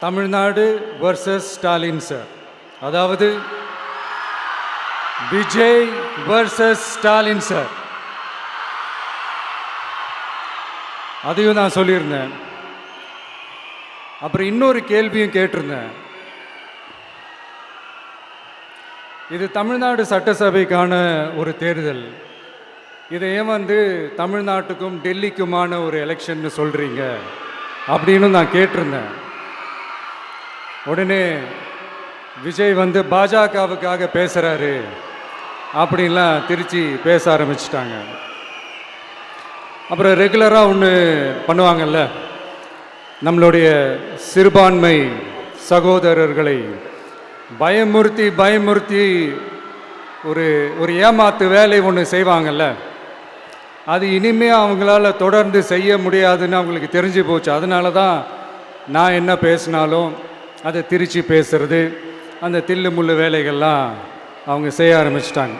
Tamil Nadu versus Stalin sir, அதாவது Vijay versus Stalin sir. அதையும் நான் சொல்லியிருந்தேன். அப்புறம் இன்னொரு கேள்வியும் கேட்டிருந்தேன். இது தமிழ்நாடு சட்டசபைக்கான ஒரு தேர்தல். இதை ஏன் தமிழ்நாட்டுக்கும் டெல்லிக்குமான ஒரு எலெக்ஷன்னு சொல்கிறீங்க அப்படின்னு நான் கேட்டிருந்தேன். உடனே விஜய் பாஜகவுக்காக பேசுகிறாரு அப்படின்லாம் திருச்சி பேச ஆரம்பிச்சிட்டாங்க. அப்புறம் ரெகுலராக ஒன்று பண்ணுவாங்கல்ல, நம்மளுடைய சிறுபான்மை சகோதரர்களை பயமுறுத்தி ஒரு ஏமாத்து வேலை ஒன்று செய்வாங்கல்ல, அது இனிமேல் அவங்களால தொடர்ந்து செய்ய முடியாதுன்னு அவங்களுக்கு தெரிஞ்சு போச்சு. அதனால தான் நான் என்ன பேசினாலும் அதை திருச்சி பேசுறது, அந்த தில்லு முள்ளு வேலைகள்லாம் அவங்க செய்ய ஆரம்பிச்சிட்டாங்க.